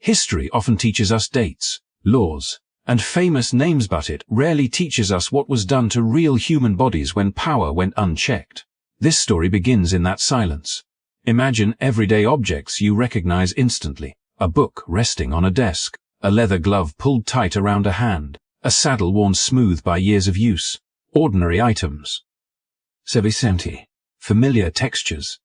History often teaches us dates, laws, and famous names, but it rarely teaches us what was done to real human bodies when power went unchecked. This story begins in that silence. Imagine everyday objects you recognize instantly: a book resting on a desk, a leather glove pulled tight around a hand, a saddle worn smooth by years of use. Ordinary items. Sevicenti. Familiar textures.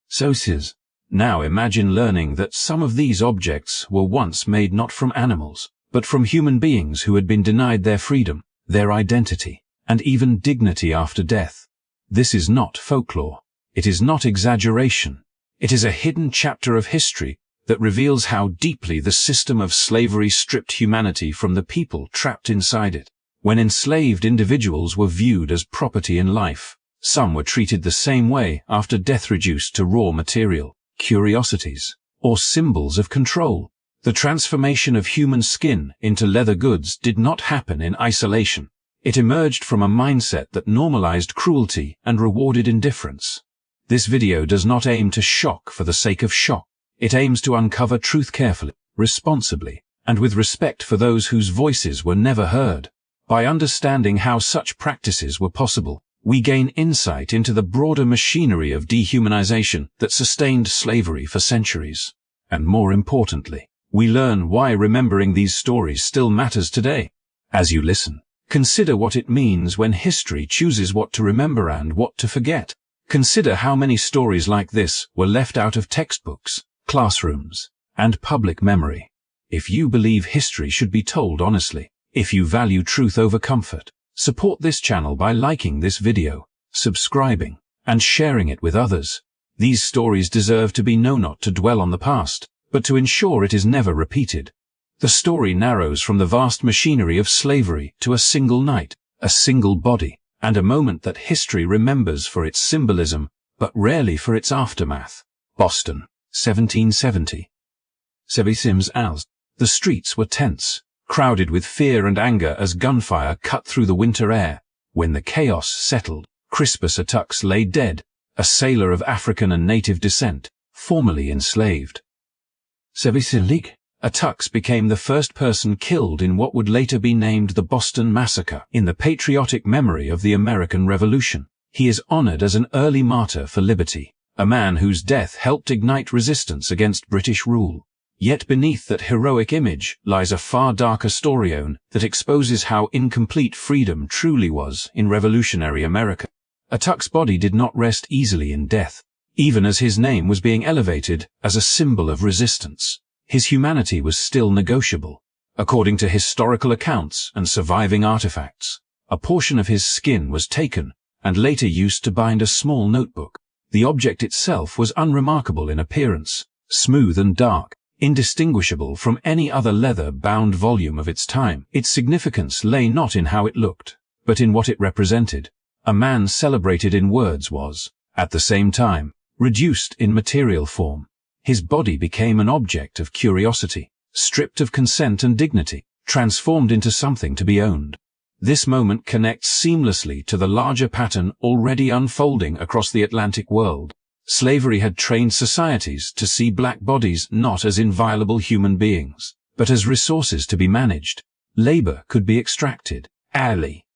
Sources. Now imagine learning that some of these objects were once made not from animals, but from human beings who had been denied their freedom, their identity, and even dignity after death. This is not folklore. It is not exaggeration. It is a hidden chapter of history that reveals how deeply the system of slavery stripped humanity from the people trapped inside it. When enslaved individuals were viewed as property in life, some were treated the same way after death, reduced to raw material, curiosities, or symbols of control. The transformation of human skin into leather goods did not happen in isolation. It emerged from a mindset that normalized cruelty and rewarded indifference. This video does not aim to shock for the sake of shock. It aims to uncover truth carefully, responsibly, and with respect for those whose voices were never heard. By understanding how such practices were possible, we gain insight into the broader machinery of dehumanization that sustained slavery for centuries. And more importantly, we learn why remembering these stories still matters today. As you listen, consider what it means when history chooses what to remember and what to forget. Consider how many stories like this were left out of textbooks, classrooms, and public memory. If you believe history should be told honestly, if you value truth over comfort, support this channel by liking this video, subscribing, and sharing it with others. These stories deserve to be known, not to dwell on the past, but to ensure it is never repeated. The story narrows from the vast machinery of slavery to a single night, a single body, and a moment that history remembers for its symbolism, but rarely for its aftermath. Boston, 1770. Sevicim's als. The streets were tense, crowded with fear and anger as gunfire cut through the winter air. When the chaos settled, Crispus Attucks lay dead, a sailor of African and native descent, formerly enslaved. Sevicilic. Attucks became the first person killed in what would later be named the Boston Massacre. In the patriotic memory of the American Revolution, he is honored as an early martyr for liberty, a man whose death helped ignite resistance against British rule. Yet beneath that heroic image lies a far darker story that exposes how incomplete freedom truly was in revolutionary America. Attucks' body did not rest easily in death, even as his name was being elevated as a symbol of resistance. His humanity was still negotiable. According to historical accounts and surviving artifacts, a portion of his skin was taken and later used to bind a small notebook. The object itself was unremarkable in appearance, smooth and dark, indistinguishable from any other leather-bound volume of its time. Its significance lay not in how it looked, but in what it represented. A man celebrated in words was, at the same time, reduced in material form. His body became an object of curiosity, stripped of consent and dignity, transformed into something to be owned. This moment connects seamlessly to the larger pattern already unfolding across the Atlantic world. Slavery had trained societies to see black bodies not as inviolable human beings, but as resources to be managed. Labor could be extracted, alley.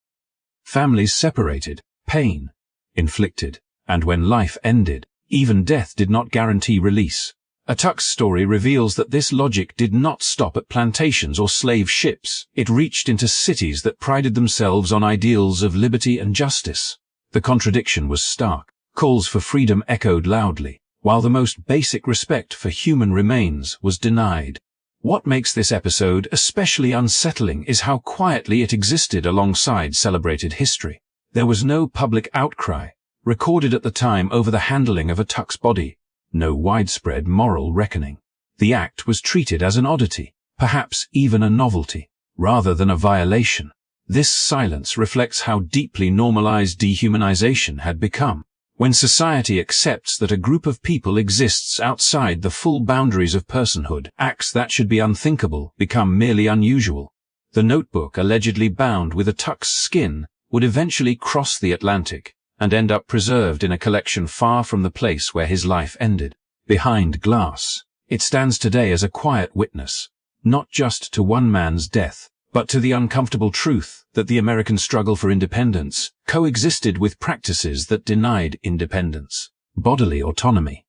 Families separated, pain inflicted, and when life ended, even death did not guarantee release. Attucks' story reveals that this logic did not stop at plantations or slave ships. It reached into cities that prided themselves on ideals of liberty and justice. The contradiction was stark. Calls for freedom echoed loudly, while the most basic respect for human remains was denied. What makes this episode especially unsettling is how quietly it existed alongside celebrated history. There was no public outcry recorded at the time over the handling of Attucks' body, no widespread moral reckoning. The act was treated as an oddity, perhaps even a novelty, rather than a violation. This silence reflects how deeply normalized dehumanization had become. When society accepts that a group of people exists outside the full boundaries of personhood, acts that should be unthinkable become merely unusual. The notebook allegedly bound with Attucks' skin would eventually cross the Atlantic and end up preserved in a collection far from the place where his life ended. Behind glass, It stands today as a quiet witness, not just to one man's death, but to the uncomfortable truth that the American struggle for independence coexisted with practices that denied independence, bodily autonomy,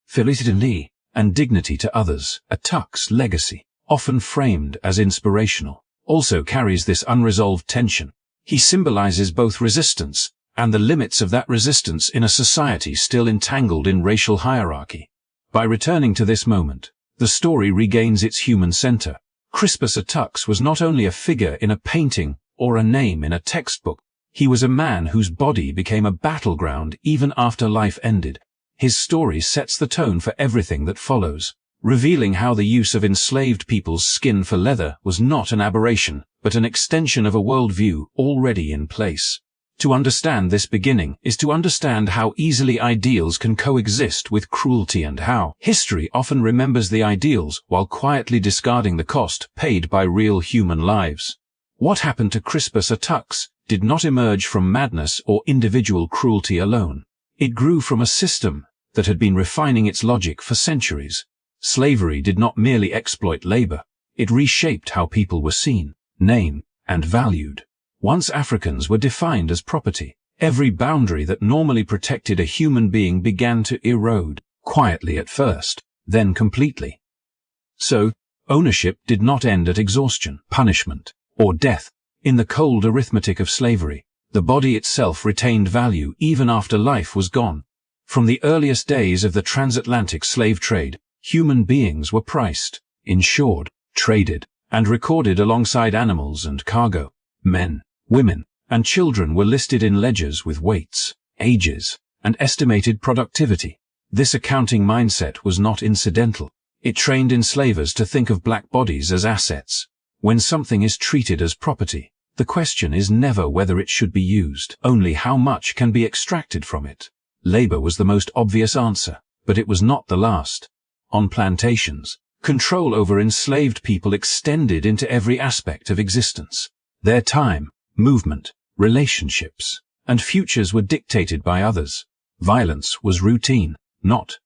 felicity, and dignity to others. Atuk's legacy, often framed as inspirational, also carries this unresolved tension. He symbolizes both resistance and the limits of that resistance in a society still entangled in racial hierarchy. By returning to this moment, the story regains its human center. Crispus Attucks was not only a figure in a painting or a name in a textbook, he was a man whose body became a battleground even after life ended. His story sets the tone for everything that follows, revealing how the use of enslaved people's skin for leather was not an aberration, but an extension of a worldview already in place. To understand this beginning is to understand how easily ideals can coexist with cruelty and how history often remembers the ideals while quietly discarding the cost paid by real human lives. What happened to Crispus Attucks did not emerge from madness or individual cruelty alone. It grew from a system that had been refining its logic for centuries. Slavery did not merely exploit labor, it reshaped how people were seen, named, and valued. Once Africans were defined as property, every boundary that normally protected a human being began to erode, quietly at first, then completely. So, ownership did not end at exhaustion, punishment, or death. In the cold arithmetic of slavery, the body itself retained value even after life was gone. From the earliest days of the transatlantic slave trade, human beings were priced, insured, traded, and recorded alongside animals and cargo. Men, women, and children were listed in ledgers with weights, ages, and estimated productivity. This accounting mindset was not incidental. It trained enslavers to think of black bodies as assets. When something is treated as property, the question is never whether it should be used, only how much can be extracted from it. Labor was the most obvious answer, but it was not the last. On plantations, control over enslaved people extended into every aspect of existence. Their time, movement, relationships, and futures were dictated by others. Violence was routine, not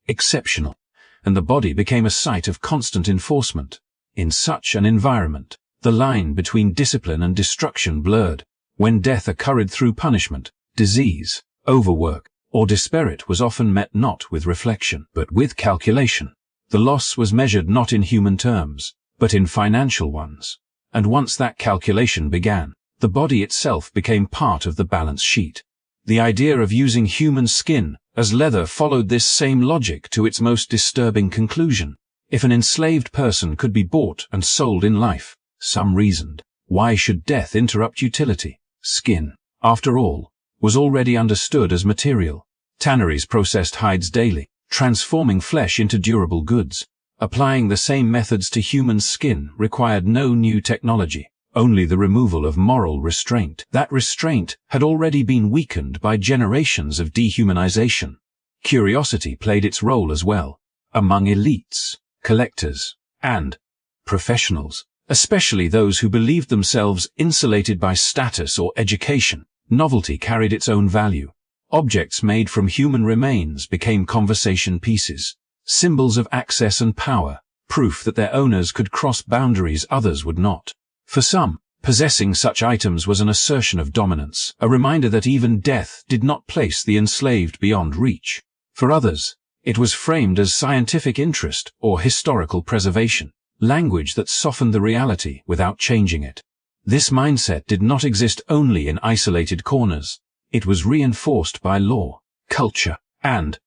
exceptional, and the body became a site of constant enforcement. In such an environment, the line between discipline and destruction blurred. When death occurred through punishment, disease, overwork, or despair, it was often met not with reflection, but with calculation. The loss was measured not in human terms, but in financial ones. And once that calculation began, the body itself became part of the balance sheet. The idea of using human skin as leather followed this same logic to its most disturbing conclusion. If an enslaved person could be bought and sold in life, some reasoned, why should death interrupt utility? Skin, after all, was already understood as material. Tanneries processed hides daily, transforming flesh into durable goods. Applying the same methods to human skin required no new technology, only the removal of moral restraint. That restraint had already been weakened by generations of dehumanization. Curiosity played its role as well. Among elites, collectors, and professionals, especially those who believed themselves insulated by status or education, novelty carried its own value. Objects made from human remains became conversation pieces, symbols of access and power, proof that their owners could cross boundaries others would not. For some, possessing such items was an assertion of dominance, a reminder that even death did not place the enslaved beyond reach. For others, it was framed as scientific interest or historical preservation, language that softened the reality without changing it. This mindset did not exist only in isolated corners. It was reinforced by law, culture, and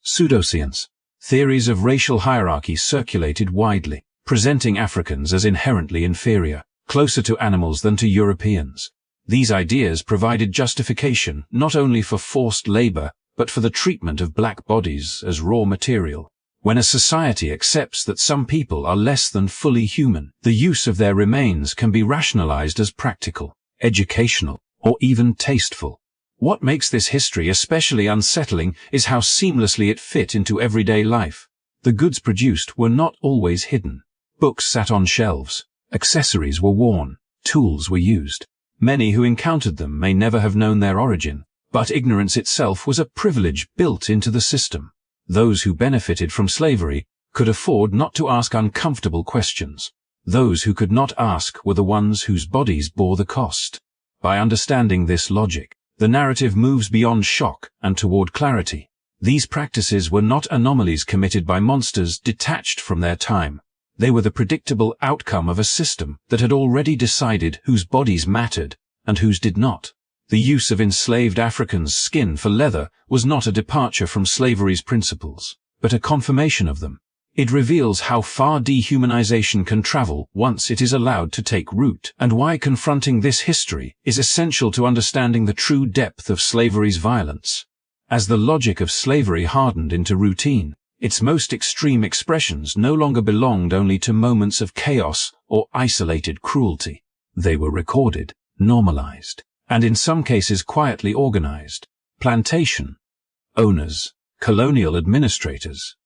pseudoscience. Theories of racial hierarchy circulated widely, presenting Africans as inherently inferior, closer to animals than to Europeans. These ideas provided justification not only for forced labor, but for the treatment of black bodies as raw material. When a society accepts that some people are less than fully human, the use of their remains can be rationalized as practical, educational, or even tasteful. What makes this history especially unsettling is how seamlessly it fit into everyday life. The goods produced were not always hidden. Books sat on shelves, accessories were worn, tools were used. Many who encountered them may never have known their origin, but ignorance itself was a privilege built into the system. Those who benefited from slavery could afford not to ask uncomfortable questions. Those who could not ask were the ones whose bodies bore the cost. By understanding this logic, the narrative moves beyond shock and toward clarity. These practices were not anomalies committed by monsters detached from their time. They were the predictable outcome of a system that had already decided whose bodies mattered and whose did not. The use of enslaved Africans' skin for leather was not a departure from slavery's principles, but a confirmation of them. It reveals how far dehumanization can travel once it is allowed to take root, and why confronting this history is essential to understanding the true depth of slavery's violence. As the logic of slavery hardened into routine, its most extreme expressions no longer belonged only to moments of chaos or isolated cruelty. They were recorded, normalized, and in some cases quietly organized. Plantation owners, colonial administrators,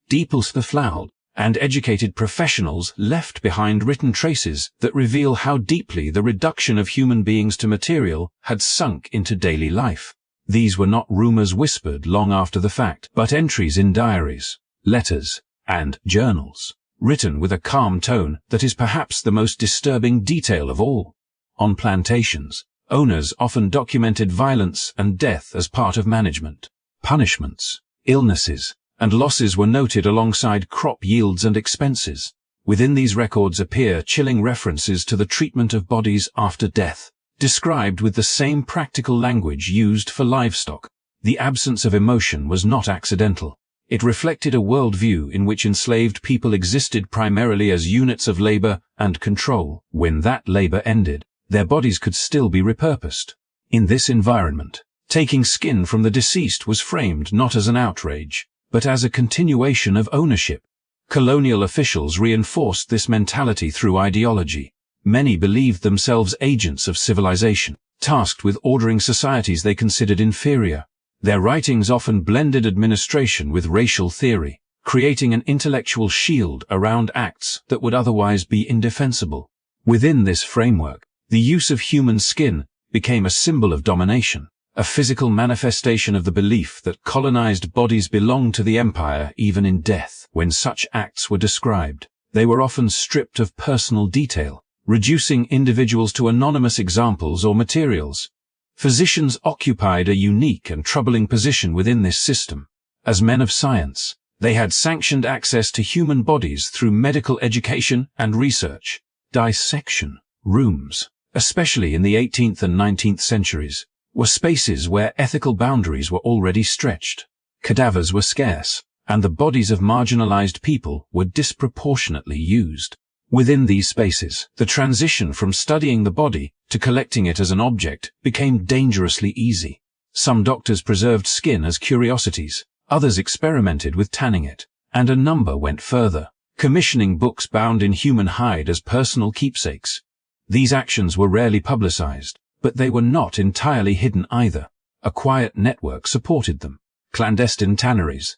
Deeples the Floud, and educated professionals left behind written traces that reveal how deeply the reduction of human beings to material had sunk into daily life. These were not rumors whispered long after the fact, but entries in diaries, letters, and journals, written with a calm tone that is perhaps the most disturbing detail of all. On plantations, owners often documented violence and death as part of management. Punishments, illnesses, and losses were noted alongside crop yields and expenses. Within these records appear chilling references to the treatment of bodies after death, described with the same practical language used for livestock. The absence of emotion was not accidental. It reflected a worldview in which enslaved people existed primarily as units of labor and control. When that labor ended, their bodies could still be repurposed. In this environment, taking skin from the deceased was framed not as an outrage, but as a continuation of ownership. Colonial officials reinforced this mentality through ideology. Many believed themselves agents of civilization, tasked with ordering societies they considered inferior. Their writings often blended administration with racial theory, creating an intellectual shield around acts that would otherwise be indefensible. Within this framework, the use of human skin became a symbol of domination, a physical manifestation of the belief that colonized bodies belonged to the empire even in death. When such acts were described, they were often stripped of personal detail, reducing individuals to anonymous examples or materials. Physicians occupied a unique and troubling position within this system. As men of science, they had sanctioned access to human bodies through medical education and research. Dissection rooms, especially in the 18th and 19th centuries, were spaces where ethical boundaries were already stretched. Cadavers were scarce, and the bodies of marginalized people were disproportionately used. Within these spaces, the transition from studying the body to collecting it as an object became dangerously easy. Some doctors preserved skin as curiosities, others experimented with tanning it, and a number went further, commissioning books bound in human hide as personal keepsakes. These actions were rarely publicized, but they were not entirely hidden either. A quiet network supported them. Clandestine tanneries,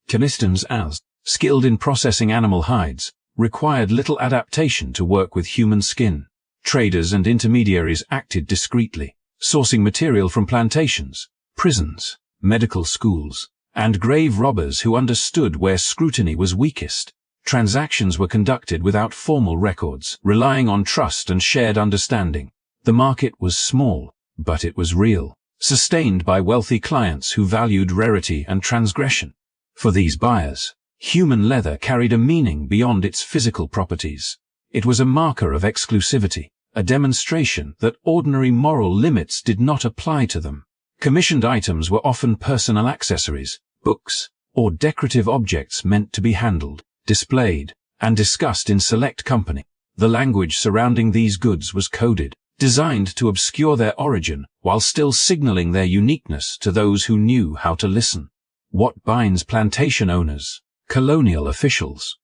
chemistans as skilled in processing animal hides, required little adaptation to work with human skin. Traders and intermediaries acted discreetly, sourcing material from plantations, prisons, medical schools, and grave robbers who understood where scrutiny was weakest. Transactions were conducted without formal records, relying on trust and shared understanding. The market was small, but it was real, sustained by wealthy clients who valued rarity and transgression. For these buyers, human leather carried a meaning beyond its physical properties. It was a marker of exclusivity, a demonstration that ordinary moral limits did not apply to them. Commissioned items were often personal accessories, books, or decorative objects meant to be handled, displayed, and discussed in select company. The language surrounding these goods was coded, designed to obscure their origin while still signaling their uniqueness to those who knew how to listen. What binds plantation owners, colonial officials,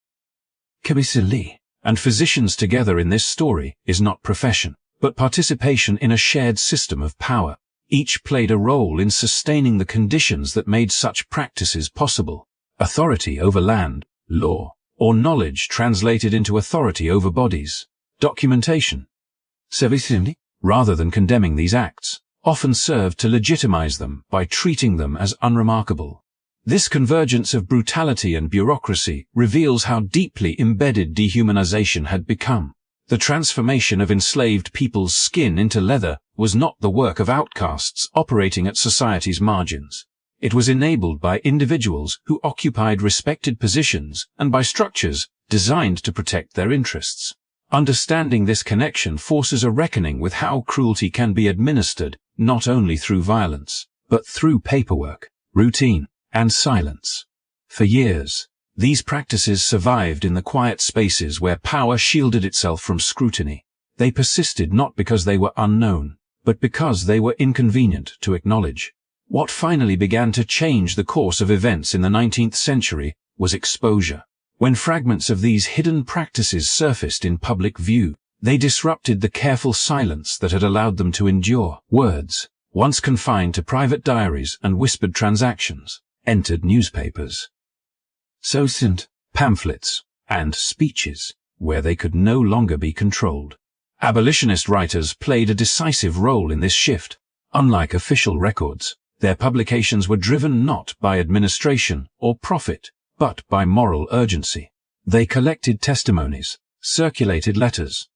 Kabisili, and physicians together in this story is not profession, but participation in a shared system of power. Each played a role in sustaining the conditions that made such practices possible. Authority over land, law, or knowledge translated into authority over bodies. Documentation, servicini, rather than condemning these acts, often served to legitimize them by treating them as unremarkable. This convergence of brutality and bureaucracy reveals how deeply embedded dehumanization had become. The transformation of enslaved people's skin into leather was not the work of outcasts operating at society's margins. It was enabled by individuals who occupied respected positions and by structures designed to protect their interests. Understanding this connection forces a reckoning with how cruelty can be administered, not only through violence, but through paperwork, routine, and silence. For years, these practices survived in the quiet spaces where power shielded itself from scrutiny. They persisted not because they were unknown, but because they were inconvenient to acknowledge. What finally began to change the course of events in the 19th century was exposure. When fragments of these hidden practices surfaced in public view, they disrupted the careful silence that had allowed them to endure. Words, once confined to private diaries and whispered transactions, entered newspapers. So sent pamphlets and speeches, where they could no longer be controlled. Abolitionist writers played a decisive role in this shift. Unlike official records, their publications were driven not by administration or profit, but by moral urgency. They collected testimonies, circulated letters,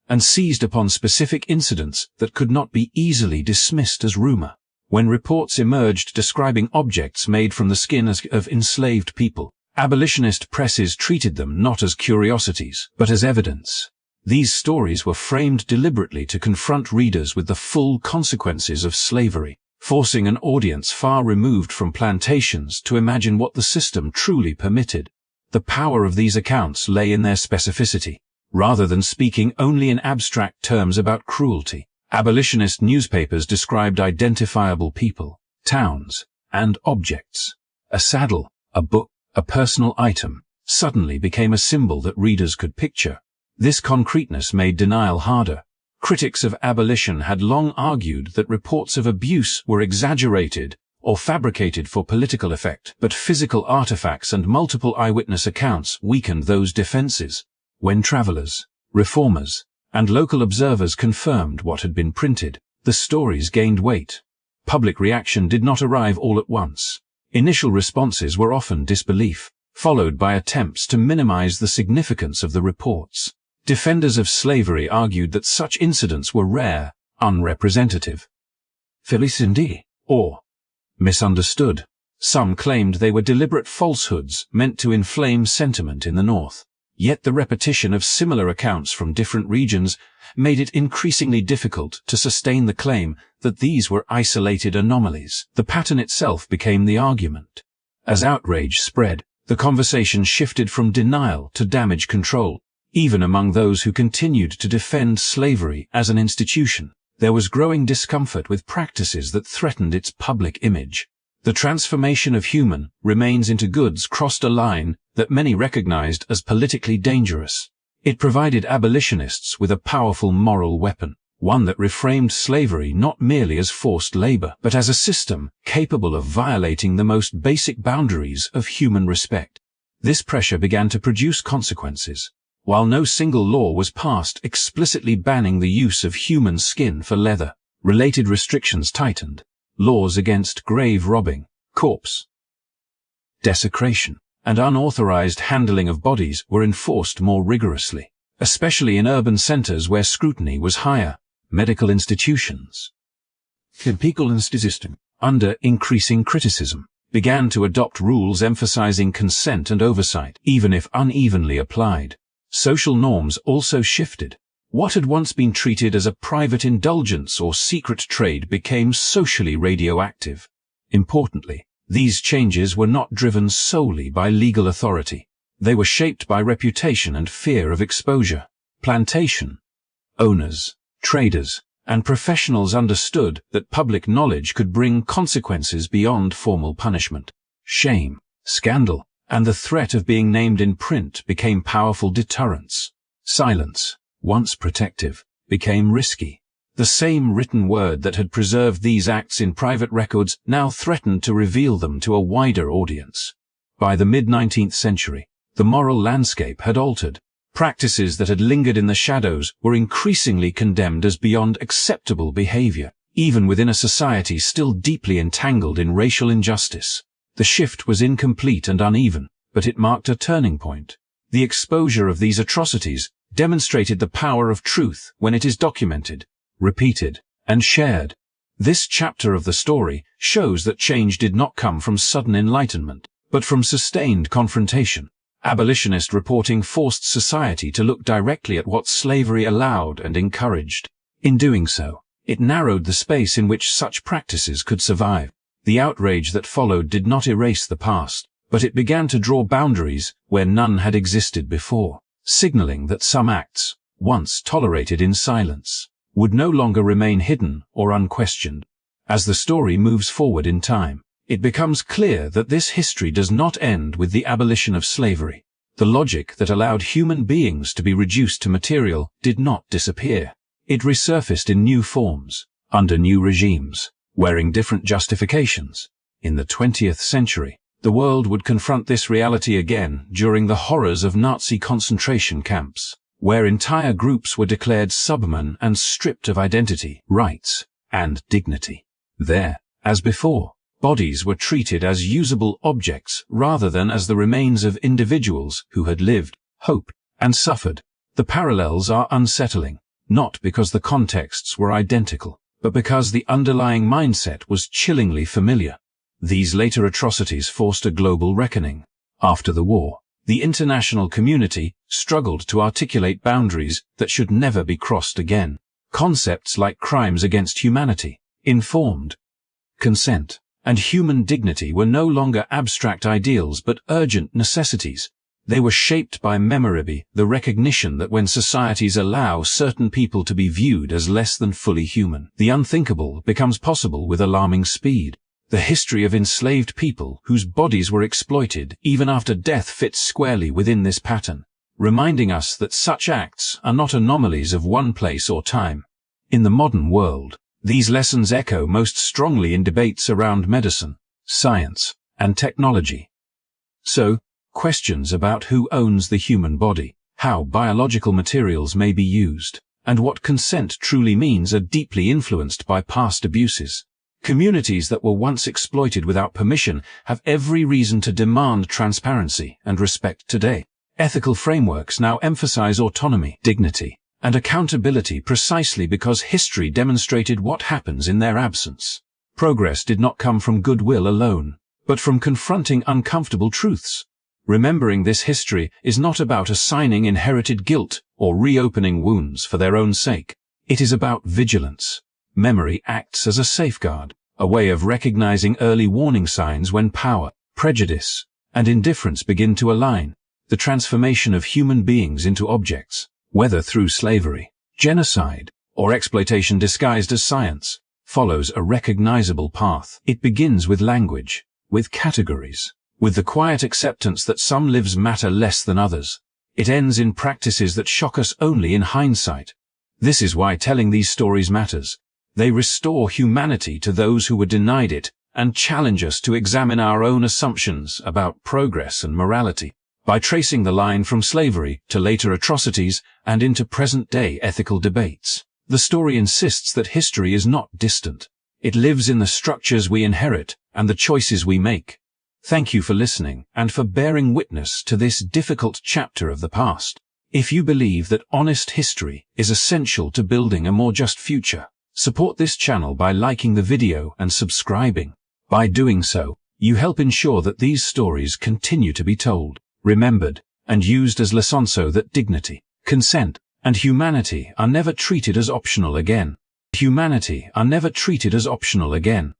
and seized upon specific incidents that could not be easily dismissed as rumor. When reports emerged describing objects made from the skin of enslaved people, abolitionist presses treated them not as curiosities, but as evidence. These stories were framed deliberately to confront readers with the full consequences of slavery, forcing an audience far removed from plantations to imagine what the system truly permitted. The power of these accounts lay in their specificity. Rather than speaking only in abstract terms about cruelty, abolitionist newspapers described identifiable people, towns, and objects. A saddle, a book, a personal item, suddenly became a symbol that readers could picture. This concreteness made denial harder. Critics of abolition had long argued that reports of abuse were exaggerated or fabricated for political effect, but physical artifacts and multiple eyewitness accounts weakened those defenses. When travelers, reformers, and local observers confirmed what had been printed, the stories gained weight. Public reaction did not arrive all at once. Initial responses were often disbelief, followed by attempts to minimize the significance of the reports. Defenders of slavery argued that such incidents were rare, unrepresentative, félicité, or misunderstood. Some claimed they were deliberate falsehoods meant to inflame sentiment in the North. Yet the repetition of similar accounts from different regions made it increasingly difficult to sustain the claim that these were isolated anomalies. The pattern itself became the argument. As outrage spread, the conversation shifted from denial to damage control. Even among those who continued to defend slavery as an institution, there was growing discomfort with practices that threatened its public image. The transformation of human remains into goods crossed a line that many recognized as politically dangerous. It provided abolitionists with a powerful moral weapon, one that reframed slavery not merely as forced labor, but as a system capable of violating the most basic boundaries of human respect. This pressure began to produce consequences. While no single law was passed explicitly banning the use of human skin for leather, related restrictions tightened. Laws against grave robbing, corpse desecration, and unauthorized handling of bodies were enforced more rigorously, especially in urban centers where scrutiny was higher. Medical institutions, under increasing criticism, began to adopt rules emphasizing consent and oversight, even if unevenly applied. Social norms also shifted. What had once been treated as a private indulgence or secret trade became socially radioactive. Importantly, these changes were not driven solely by legal authority. They were shaped by reputation and fear of exposure. Plantation owners, traders, and professionals understood that public knowledge could bring consequences beyond formal punishment. Shame, scandal, and the threat of being named in print became powerful deterrents. Silence, once protective, became risky. The same written word that had preserved these acts in private records now threatened to reveal them to a wider audience. By the mid-19th century, the moral landscape had altered. Practices that had lingered in the shadows were increasingly condemned as beyond acceptable behavior. even within a society still deeply entangled in racial injustice. The shift was incomplete and uneven, but it marked a turning point. The exposure of these atrocities demonstrated the power of truth when it is documented, repeated, and shared. This chapter of the story shows that change did not come from sudden enlightenment, but from sustained confrontation. Abolitionist reporting forced society to look directly at what slavery allowed and encouraged. In doing so, it narrowed the space in which such practices could survive. The outrage that followed did not erase the past, but it began to draw boundaries where none had existed before, signaling that some acts, once tolerated in silence, would no longer remain hidden or unquestioned. As the story moves forward in time, it becomes clear that this history does not end with the abolition of slavery. The logic that allowed human beings to be reduced to material did not disappear. It resurfaced in new forms, under new regimes, wearing different justifications. In the 20th century, the world would confront this reality again during the horrors of Nazi concentration camps, where entire groups were declared subhuman and stripped of identity, rights, and dignity. There, as before, bodies were treated as usable objects rather than as the remains of individuals who had lived, hoped, and suffered. The parallels are unsettling, not because the contexts were identical, but because the underlying mindset was chillingly familiar. These later atrocities forced a global reckoning. After the war, the international community struggled to articulate boundaries that should never be crossed again. Concepts like crimes against humanity, informed consent, and human dignity were no longer abstract ideals but urgent necessities. They were shaped by memory, the recognition that when societies allow certain people to be viewed as less than fully human, the unthinkable becomes possible with alarming speed. The history of enslaved people whose bodies were exploited even after death fits squarely within this pattern, reminding us that such acts are not anomalies of one place or time. In the modern world, these lessons echo most strongly in debates around medicine, science, and technology. So, questions about who owns the human body, how biological materials may be used, and what consent truly means are deeply influenced by past abuses. Communities that were once exploited without permission have every reason to demand transparency and respect today. Ethical frameworks now emphasize autonomy, dignity, and accountability precisely because history demonstrated what happens in their absence. Progress did not come from goodwill alone, but from confronting uncomfortable truths. Remembering this history is not about assigning inherited guilt or reopening wounds for their own sake. It is about vigilance. Memory acts as a safeguard, a way of recognizing early warning signs when power, prejudice, and indifference begin to align. The transformation of human beings into objects, whether through slavery, genocide, or exploitation disguised as science, follows a recognizable path. It begins with language, with categories, with the quiet acceptance that some lives matter less than others. It ends in practices that shock us only in hindsight. This is why telling these stories matters. They restore humanity to those who were denied it and challenge us to examine our own assumptions about progress and morality. By tracing the line from slavery to later atrocities and into present-day ethical debates, the story insists that history is not distant. It lives in the structures we inherit and the choices we make. Thank you for listening and for bearing witness to this difficult chapter of the past. If you believe that honest history is essential to building a more just future, support this channel by liking the video and subscribing. By doing so, you help ensure that these stories continue to be told, remembered, and used as lessons so that dignity, consent, and humanity are never treated as optional again. Humanity are never treated as optional again.